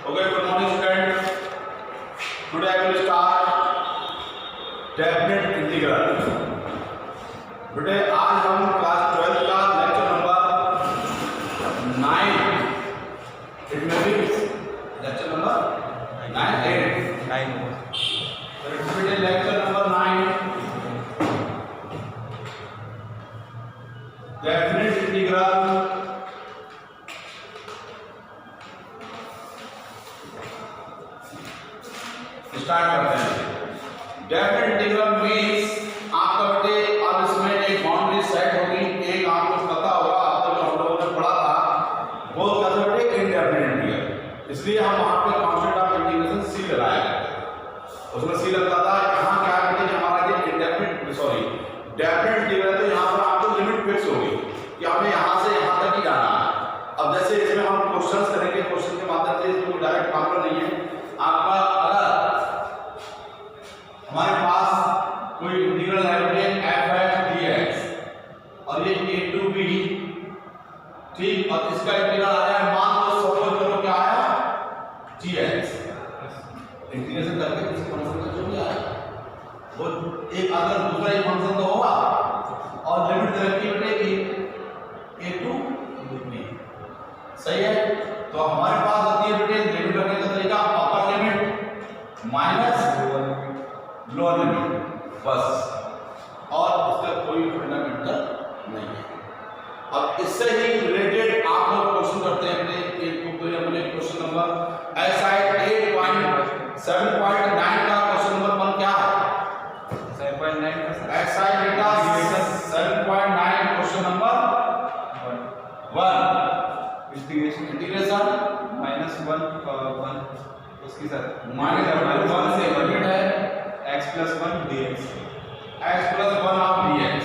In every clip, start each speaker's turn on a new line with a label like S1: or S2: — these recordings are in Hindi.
S1: Okay, good morning students. Today I will start definite integral. बेटे आज हम क्लास 12 का लेक्चर नंबर 9 इट में भी लेक्चर नंबर 9 बेटे lecture number 9 definite integral start करते हैं। डेफिनेट इंटीग्रल मींस आपका बेटे अब इसमें एक बाउंड्री सेट होगी। एक आपको पता होगा, आप तो हम लोगों ने पढ़ा था, वो क्या था बेटे इनडेफिनेट इंटीग्रल। इसलिए हम वहां पे कांस्टेंट ऑफ इंटीग्रेशन सी लगाया करते थे। उसमें सी लगता था। यहाँ क्या है बेटे हमारा ये डेफिनेट इंटीग्रल, तो यहाँ पर आपको लिमिट फिक्स होगी कि हमें यहाँ से यहाँ तक ही जाना है। अब जैसे इसमें हम क्वेश्चंस करेंगे, क्वेश्चन के माध्यम से इसमें कोई डायरेक्ट फॉर्मूला नहीं है। आपका अगर हमारे पास कोई इंटीग्रल है बेटे f(x) dx और ये a to b, ठीक, और इसका इंटीग्रल आ रहा है, मान लो सपोज करो क्या आया gx। इंटीग्रेशन करके किसी फंक्शन का जो भी आया वो एक अगर दूसरा एक फंक्शन तो होगा और लिमिट दे रखी है बेटे a to b, सही है। तो हमारे पास होती है बेटे लिमिट रखने का तरीका अपर लिमिट माइनस लोअर लिमिट, बस, और इसका कोई फंडामेंटल नहीं है। अब इससे ही रिलेटेड आप लोग क्वेश्चन करते हैं अपने क्वेश्चन नंबर एक्सरसाइज 8.7.9 का क्वेश्चन नंबर 1 क्या है? 7.9 का एक्सरसाइज बेटा 7.9 क्वेश्चन नंबर 1 इंटीग्रेशन -1 उसके साथ -1 से लिमिट है x+1 dx, x+1 of dx।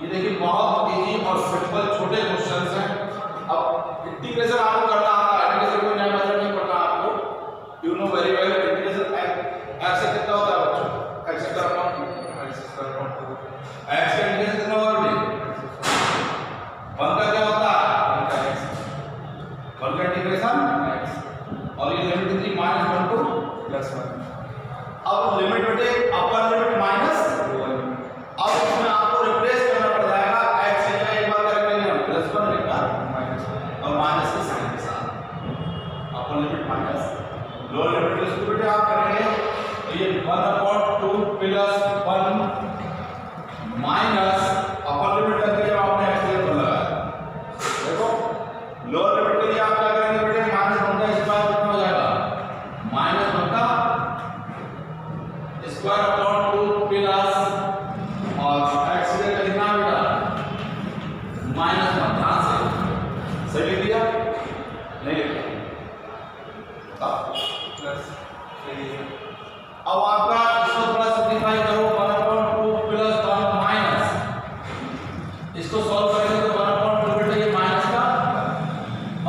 S1: ये देखिए बहुत इजी और सिंपल छोटे क्वेश्चंस हैं। अब इंटीग्रेशन आपको करना आता है, इंटीग्रेशन कोई नया मेथड नहीं पढ़ना आपको, you know very well. Integration x से कितना होता है बच्चों? x का इंटीग्रेशन कितना होगा बेटे? 1 का क्या होता है? 1 का इंटीग्रेशन x, और ये लिमिट कितनी? -1 to +1। अब लिमिट बेटे अपर लिमिट माइनस, अब इसमें आपको रिप्लेस करना पड़ जाएगा। x की जगह एक बार करके हम +1 लिखा और माइनस के साइन के साथ अपर लिमिट माइनस लोअर लिमिट इसको बेटे आप करेंगे तो ये 1/2 +1 माइनस अपर लिमिट करके जब आपने x के ऊपर लगाया, देखो लोअर लिमिट के लिए आप क्या करेंगे बेटे -1 का स्क्वायर कितना हो जाएगा? -1 का स्क्वायर अपॉन 2 प्लस और x से कितना बेटा -1, ध्यान से सही लिख दिया नहीं लिखा प्लस। अब आपका इसको थोड़ा सिंपलीफाई करो, 1/2 प्लस 1 माइनस, इसको सॉल्व करेंगे तो 1/2 बेटा ये माइनस का,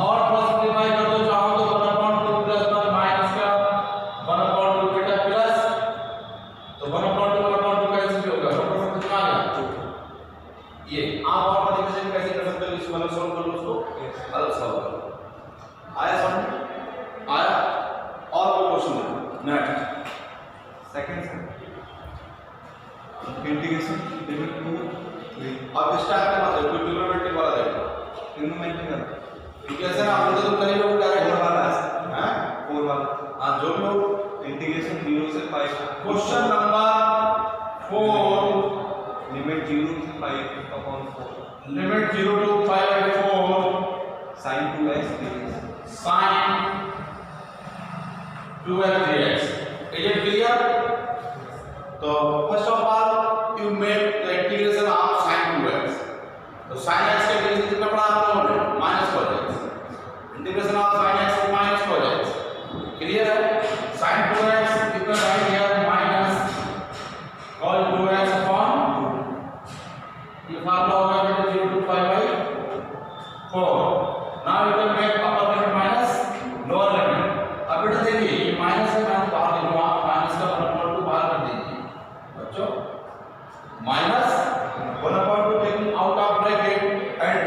S1: और प्लस सिंपलीफाई कर दो चाहो तो 1/2 प्लस 1 माइनस का 1/2 बेटा प्लस, तो 1/2 कैसे भी होगा? कितना आ गया? ये आप और तरीके से कैसे कर सकते हो? इसको अलग सॉल्व कर लो, उसको अलग सॉल्व करो। आया समझ? आया? और कोई question next
S2: second integration limit 2
S1: अब इस टाइप का मतलब कोई ट्रिग्नोमेट्रिक वाला देखो,
S2: ट्रिग्नोमेट्रिक का
S1: इंटीग्रेशन आप तो करेंगे वो डायरेक्ट
S2: 4 वाला है,
S1: हैं
S2: 4 वाला।
S1: हां जो भी हो,
S2: इंटीग्रेशन 0 से 5
S1: क्वेश्चन नंबर 4
S2: लिमिट 0 से 5 upon 4
S1: limit 0 to 5/4
S2: sin 2x dx
S1: sin 2x dx। Is it clear? तो first of all you make the integration of sin 2x। तो sin x का इंटीग्रेशन कितना पड़ा आप लोगों ने? -cos x। Integration of sin x is -cos x। Clear है? sin 2x equal right here minus cos 2x upon ये फार्मूला होगा बेटा 0 to 5/4। Now you can make upper limit minus lower limit. अब बेटा देखिए ये माइनस है, मैं बाहर ले लूंगा, माइनस का 1/2 बाहर कर दीजिए बच्चों, -1/2 taking out of bracket and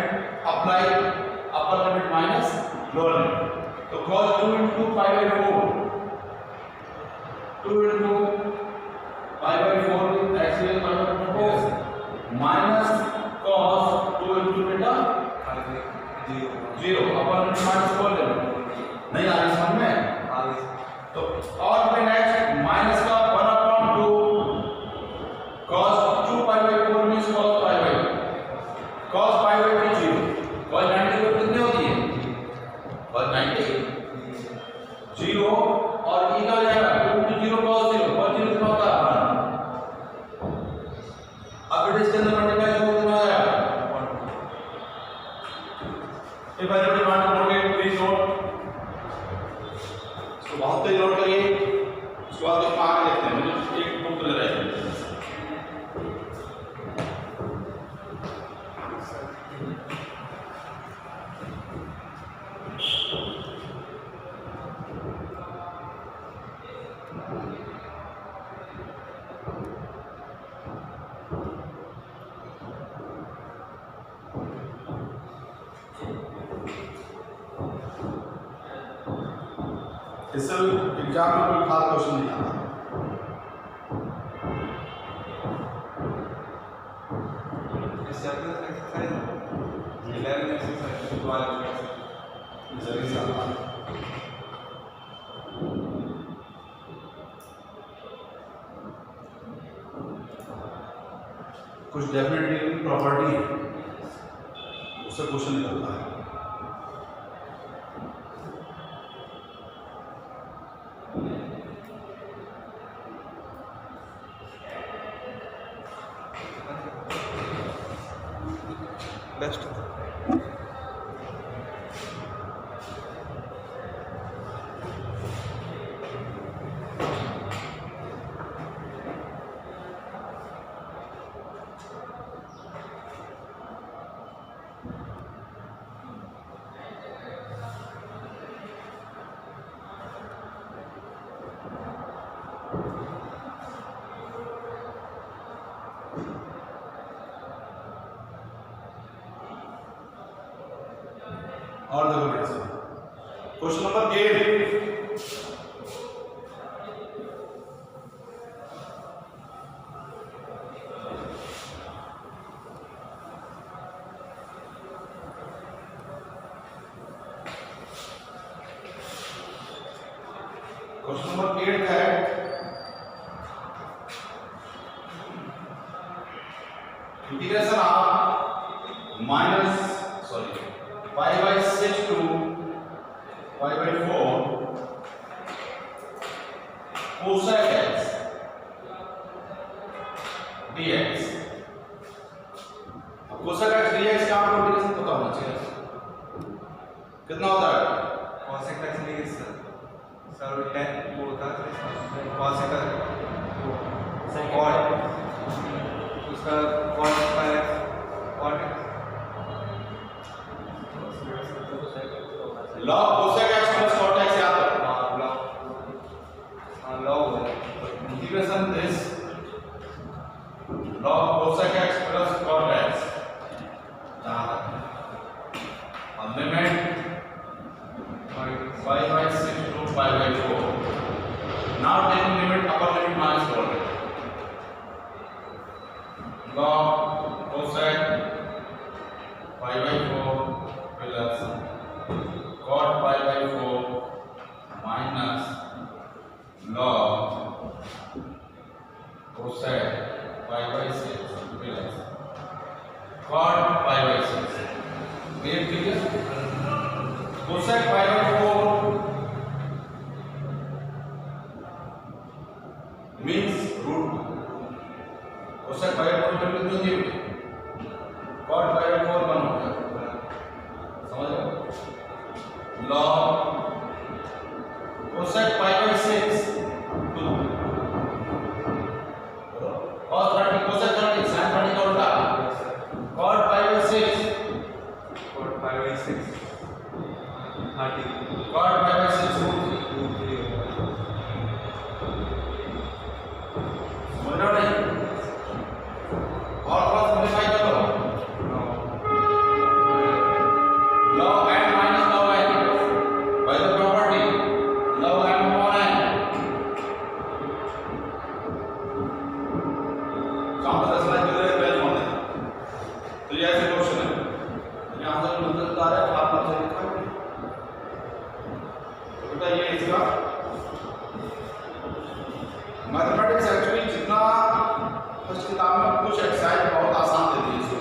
S1: apply तो cos 2 into pi by 4, 2 into pi by 4 is actually pi by 4 minus cos 2 into beta 0 upon minus कर ले नहीं आ रही समझ में तो और फिर नेक्स्ट माइनस का 1/2 cos 2 pi by 4 means cos pi by 2 0 cos 90 को कितनी होती है cos 90 0 और e का हो जाएगा 2 into 0 cos 0 कितना होता है 1 अब इसके अंदर मल्टीप्लाई करो कितना आ जाएगा एक बार जब मान करोगे प्लीज नोट इसको बहुत तेज नोट करिए उसके बाद हम आगे देखते हैं मुझे एक बुक ले रहे हैं इससे एग्जाम में कोई खास क्वेश्चन नहीं आता
S2: इस चैप्टर का एक्सरसाइज 11 एक्सरसाइज 12
S1: जरूरी सा कुछ डेफिनेटली प्रॉपर्टी है उससे क्वेश्चन निकलता है
S2: बेस्ट
S1: और देखो बेटा क्वेश्चन नंबर 8 क्वेश्चन नंबर 8 है integration of minus pi by 6 to pi by 4 cosec x dx cosec x dx का आपको इंटीग्रेशन पता होना चाहिए कितना होता है
S2: cosec x dx सर 10 वो होता है cosec cot उसका cot पर cot
S1: log cosec x plus cot x याद रखो
S2: log
S1: integration this log cosec x plus cot x और limit 5 by 6 to 5 by 4 now taking limit upper limit minus lower limit log cosec 5 by 4 plus cot pi by 4 minus log cosec pi by 6 plus cot pi by 6 ये ठीक है cosec pi by 4 means root cosec pi by 4 कितनी होती है cot pi by 4 1 होता है समझ रहे हो log cosec pi by 6 2 cos 30 cosec 30 sin 30 का उल्टा cot pi by 6
S2: cot pi by 6 30
S1: cot pi by 6 root 3 समझ रहे हो नहीं और थोड़ा सिंपलीफाई करो log n minus log n by the बताइए इसका मैथमेटिक्स एक्चुअली जितना फर्स्ट किताब में कुछ एक्सरसाइज बहुत आसान दे दी इसको,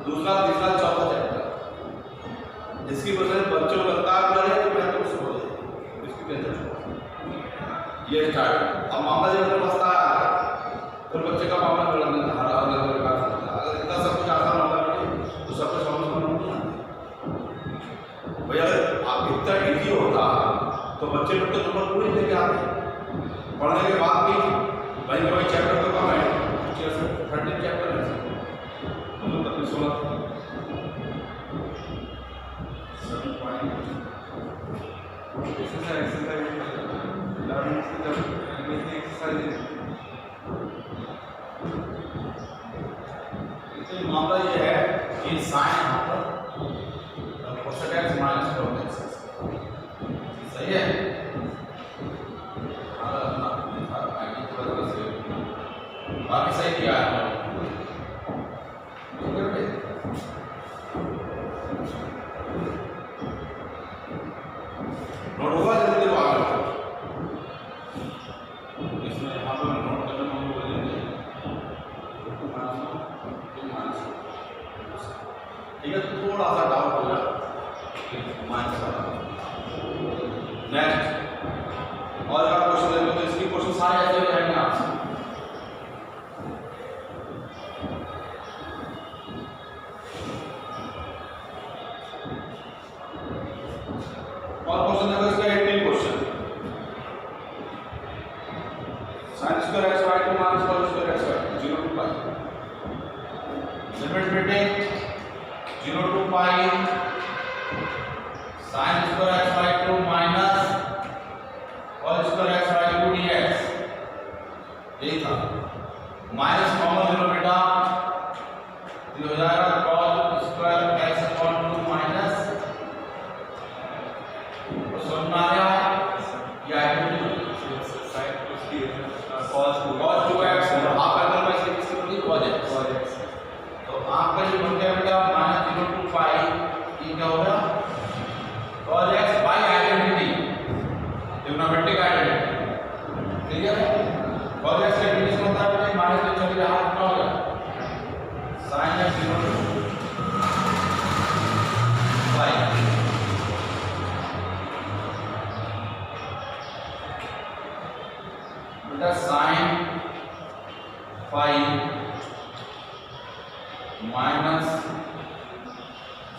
S1: दूसरा तीसरा चौथा चैप्टर जिसकी वजह से बच्चों को लगता है कि मैं तो उसको इसकी टेंशन ये स्टार्ट। अब मामला जब बसता है तो बच्चे का मामला अगर इतना सब कुछ आसान होगा तो सब कुछ समझ में नहीं आता भाई। अगर आप इतना इजी होता तो बच्चे पर तो नंबर पूरी लेके आते, पढ़ने के बाद भी भाई कोई चैप्टर तो कम है, 13 चैप्टर है तो तक 16 मामला ये है कि साइन यहाँ पर cosec x minus cot x सही है। बाकी सही किया है नोट होगा जल्दी देखो आगे इसमें यहाँ पर नोट करने में बोलेंगे ठीक है। थोड़ा सा डाउट हो गया माइनस का नेक्स्ट और अगर क्वेश्चन देखो तो इसकी क्वेश्चन सारे ऐसे हो जाएंगे आपसे। और क्वेश्चन देखो इसका 18 question sin square x y 2 minus cos square x y 0 to pi limit बेटे 0 to pi sin square x y 2 minus cos square x y 2 dx यही था। माइनस कॉमन लो बेटा ये हो जाएगा cos square x upon 2 minus समझ में आ रहा है या cos 2x हाफ एंगल में इसकी किसकी बनी cos x तो आपका जो बन गया बेटा माइनस 0 to pi ये क्या हो गया cos x by identity trigonometric identity ठीक है। cos x का यूनिट होता है बेटा माइनस तो चलिए यहाँ कितना हो गया sin x 0 to pi बेटा sin phi माइनस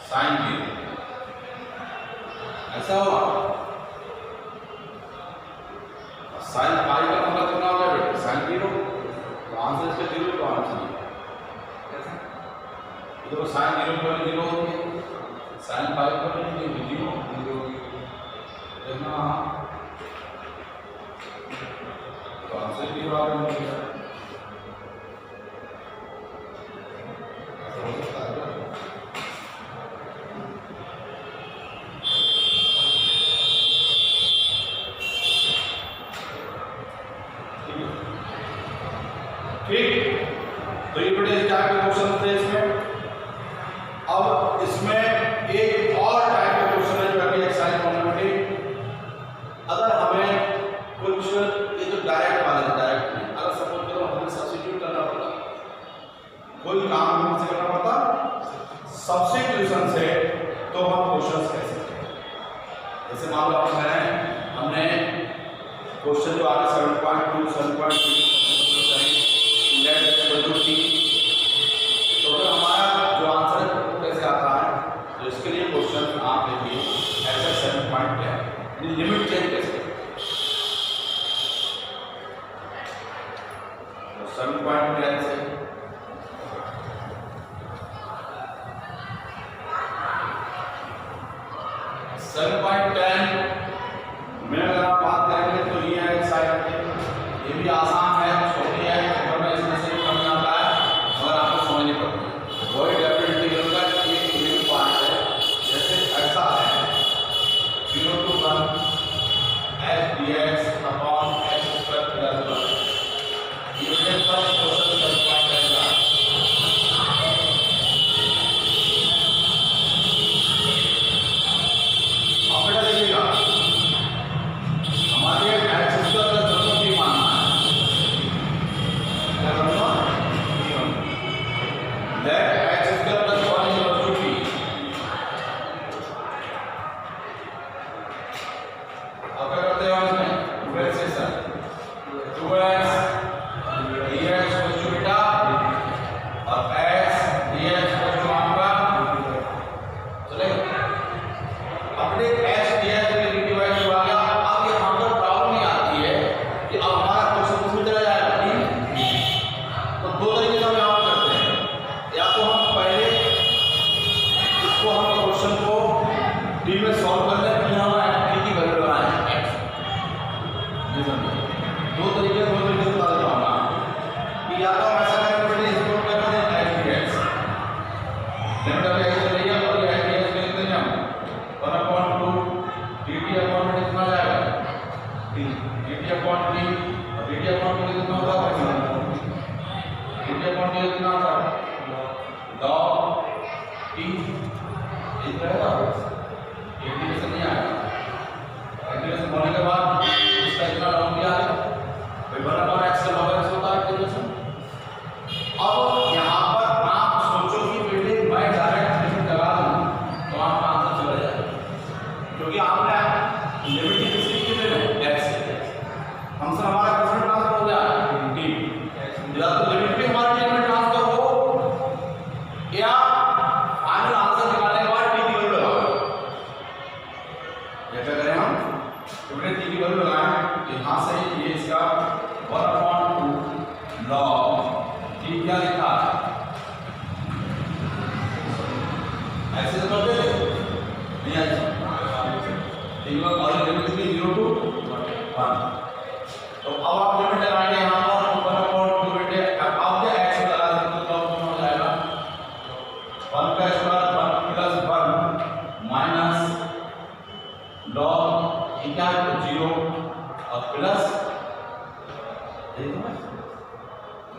S1: sin 0 ऐसा होगा। sin phi का मतलब कितना हो गया बेटा sin 0 तो आंसर इसका 0 तो आंसर कैसे तो sin 0 पर 0 होती है sin phi पर 0 देखना तो आंसर की बात नहीं है ठीक। तो ये बड़े टाइप के क्वेश्चन थे इसमें। अब इसमें एक और टाइप का क्वेश्चन है जो कि एक्सरसाइज कॉम्प्लीमेंट्री। अगर हमें कुछ ये तो डायरेक्ट वाले डायरेक्ट नहीं, अगर सपोज करो हमें सब्स्टिट्यूट करना पड़ता, कोई काम हमें से करना पड़ता सब्स्टिट्यूशन से, तो हम क्वेश्चंस कह सकते हैं। जैसे मान लो हमने क्वेश्चन जो आगे 7.2 7.3 तो फिर हमारा जो आंसर है वो कैसे आता है, तो इसके लिए क्वेश्चन आप देखिए ऐसा 7.10 लिमिट चेंज कैसे 7.10 से 7.10 में अगर आप बात करेंगे तो ये है साइड पे, ये भी आसान है, छोटी है, अगर मैं इसमें से कम आता है अगर आपको समझनी पड़ती है। वही डेफिनेट इंटीग्रल का एक लिमिट पार्ट है, जैसे ऐसा है 0 to 1 h dx upon x square plus 1 ये फर्स्ट क्वेश्चन 7.10 का अब बेटा देखिएगा दो तरीके से बता देता हूँ ना कि या तो हम ऐसा करेंगे बेटे इसको क्या कहते हैं एच लिमिट अभी ऐसे चल रही है और ये एच में लिखते हैं हम 1/2 dt अपॉन में कितना जाएगा dt अपॉन t और dt अपॉन में कितना होगा dt अपॉन t कितना होगा log t इस रहेगा इंटीग्रेशन नहीं आएगा इंटीग्रेशन होने के बाद इसका इतना लॉग क्या है भाई 1/x का लॉग x होता है इंटीग्रेशन। अब यहाँ पर आप सोचो कि बेटे मैं डायरेक्ट लिमिट लगा दूं तो आपका आंसर चला जाएगा क्योंकि आपने लिमिट किसकी की है x से हमसे हमारा क्वेश्चन ट्रांसफर हो गया t या तो लिमिट भी हमारे टेबल में ट्रांसफर हो या फाइनल आंसर निकालने के बाद t की वैल्यू लगाओ। क्या करें हम तो बेटे t की वैल्यू लगाएं यहां से ये इसका 1/2 log t क्या लिखा है ऐसे तो करते थे नहीं ऐसा ठीक है और लिमिट भी 0 to 1 तो अब आप लिमिट लगाएंगे यहां पर 1/2 बेटे अब क्या x लगा दें तो लॉग हो जाएगा 1 का स्क्वायर 1 प्लस 1 माइनस log ये क्या है 0 और प्लस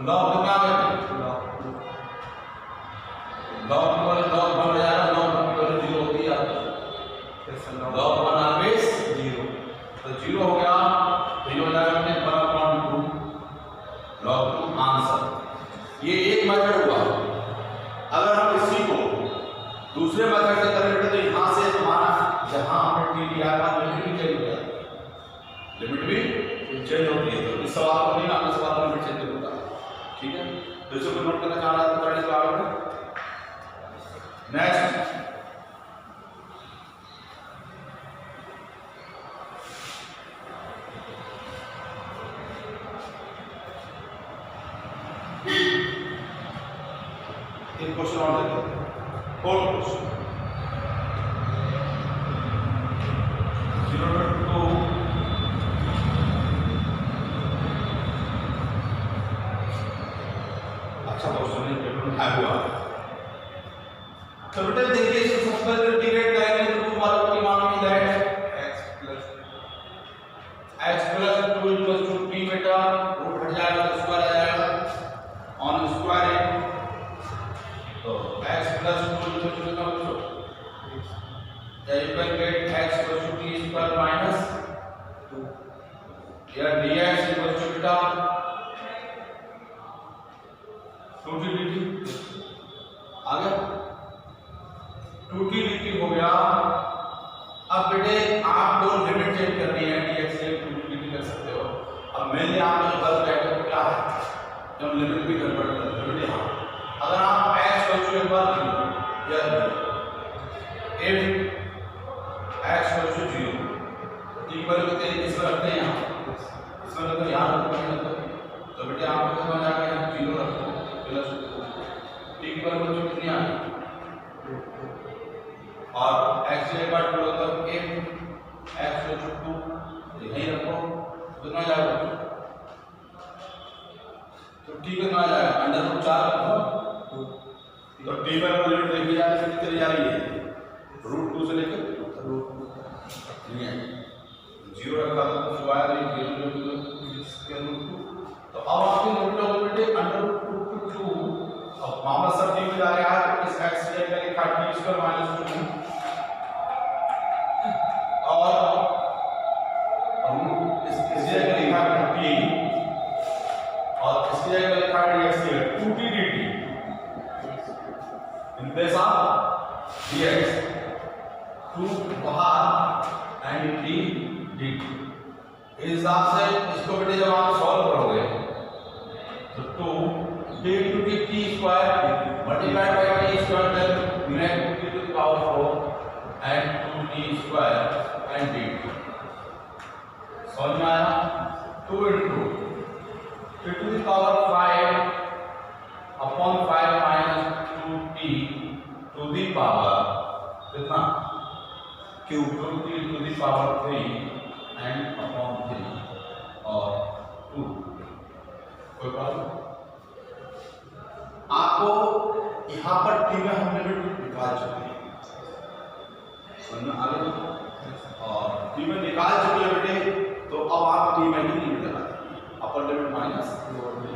S1: log कितना आ गया log पर log बन जाएगा log पर 0 होती है log 1 ऑलवेज 0 तो 0 हो गया तो ये हो जाएगा अपने 1/2 log 2 आंसर। ये एक मेथड हुआ। अगर हम इसी को दूसरे मेथड से करें बेटे तो यहां से हमारा जहां हमने t लिया था लिमिट भी चेंज हो जाएगी लिमिट भी चेंज होती है तो इस सवाल को नहीं अगले सवाल में लिमिट चेंज होता है ठीक है। तो इसको नोट करना चाह रहा था तो इसको आगे बढ़े नेक्स्ट एक क्वेश्चन और देखते हैं फोर्थ क्वेश्चन 0.2 अच्छा क्वेश्चन है पेपर में आया हुआ तो बेटा देखिए इसको सबसे पहले इंटीग्रेट करेंगे तो 2 वालों की मान की that x plus 2 equals to t बेटा रूट हट जाएगा तो स्क्वायर आ जाएगा ऑन स्क्वायर तो x plus 2 equals to कितना बच्चों या you can get x equals to t square minus 2 या dx equals to बेटा 2t dt आ गया 2t dt हो गया। अब बेटे आप लोग लिमिट चेंज करनी है dx से 2t dt कर सकते हो। अब मैंने आप लोग गलत बैठे तो क्या है जब लिमिट भी कन्वर्ट कर दो बेटे हाँ अगर आप x को एक बार लिख लो या if x equals to 0 t की वैल्यू तेरी किस पर रखते हैं यहाँ इसमें मतलब यहाँ रखते हैं तो बेटे आप लोग समझ आ गया यहाँ 0 रखो प्लस t की वैल्यू कितनी आ गई और x की बात करो तो if x equals to 2 यहीं रखो कितना जाएगा तो t कितना आ जाएगा अंडर रूट 4 रखो तो t पर लिमिट देखी जा रही है कितनी जा रही है रूट 2 से लेकर नहीं है 0 रखा तो स्क्वायर है 0 के रूट 2 तो अब आपके लिमिट हो गई बेटे अंडर रूट 2 अब मामला सब ठीक हो जा रहा है इस x की जगह लिखा t स्क्वायर माइनस 2 और हम इस जगह लिखा t और इसकी जगह लिखा dx 2t dt in place of dx 2 बाहर एंड t dt इस हिसाब से इसको बेटे जब आप सॉल्व करोगे तो 2 d into t square multiplied by t square then you have 2t to the power 4 and 2t square and dt समझ में आया 2 into t to the power 5 upon 5 minus 2t to the power कितना cube 2t to the power 3 and upon 3 और 2। कोई प्रॉब्लम? आपको यहाँ पर टी में हम लिमिट निकाल चुके हैं, समझ में आ गया? और टी में निकाल चुके हैं बेटे, तो अब आप टी में ही लिमिट लगा देंगे, अपर लिमिट माइनस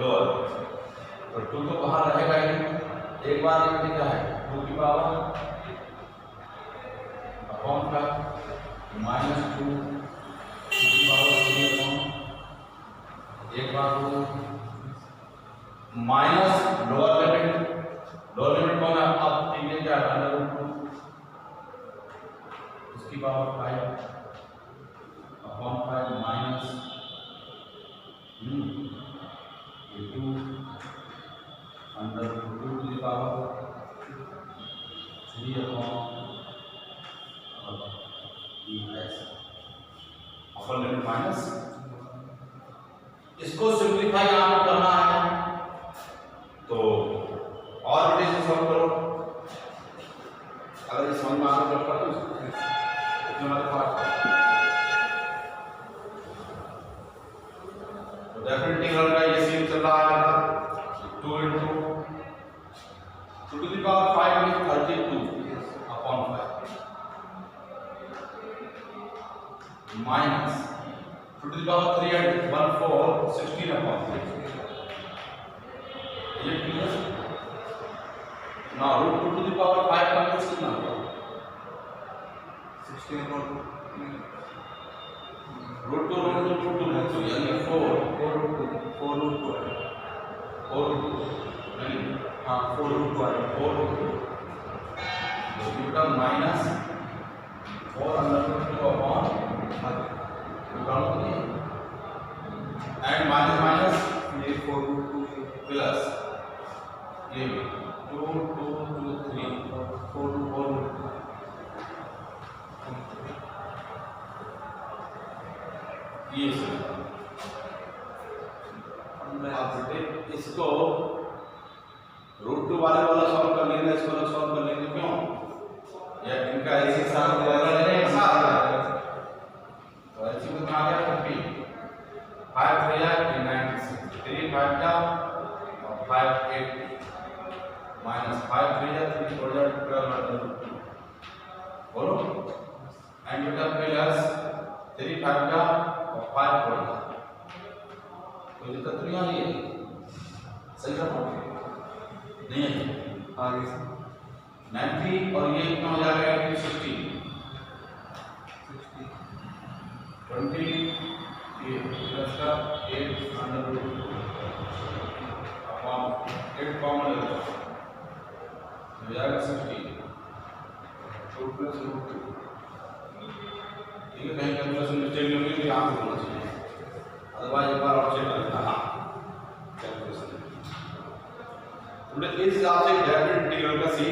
S1: लोअर। तो 2 तो बाहर रहेगा ही, एक बार लिमिट क्या है 2 की पावर अपॉन का माइनस 2 की पावर 3 अपॉन एक बार माइनस लोअर लिमिट कौन है? अब टी क्या है √2 उसकी power 5 upon 5 minus 2 √2 to the power 3 upon upper limit minus. इसको सिंप्लीफाई आपको करना है, तो और बेटे से सॉल्व करो। अगर ये समझ में आ गया तो कर दो इतने हमारे पास। तो डेफिनेट इंटीग्रल का ये सीन चल रहा है 2 into 2 to the power 5 is 32 upon 5 minus 2 to the power 3 and 1 4 16 upon 3. Is it clear? Now √2 to the power 5 का मीन्स कितना होगा?
S2: 16 upon
S1: 2 यानी 4
S2: √2
S1: यानी
S2: हाँ 4√2
S1: बेटा minus 4√2 upon and minus minus
S2: ये 4√2
S1: प्लस ये 2 2 2 3 4 ये आप बेटे इसको √2 वाले वाला सॉल्व कर लेंगे, इसको अलग सॉल्व कर लेंगे, क्यों? या इनका ऐसे साथ एक साथ तो ऐसे कितना आ गया 50 5 3 96 3 5 का और 5 8 माइनस 5 3 या 3 4 या 12 बोलो एंड बेटा प्लस 3 5 का और 5 4 का कोई दिक्कत नहीं आ रही है? सही है नहीं है?
S2: आगे से
S1: 90 और ये कितना हो जाएगा 60 20 ये प्लस का 8 √2 अपॉन 8 कॉमन ले लो हो जाएगा 60 2 प्लस √2। ठीक है, कहीं कैलकुलेशन मिस्टेक नहीं होगी तो यहाँ पे होना चाहिए, अदरवाइज एक बार और चेक कर लेना। हाँ कैलकुलेशन इस हिसाब से डेफिनेट इंटीग्रल का सी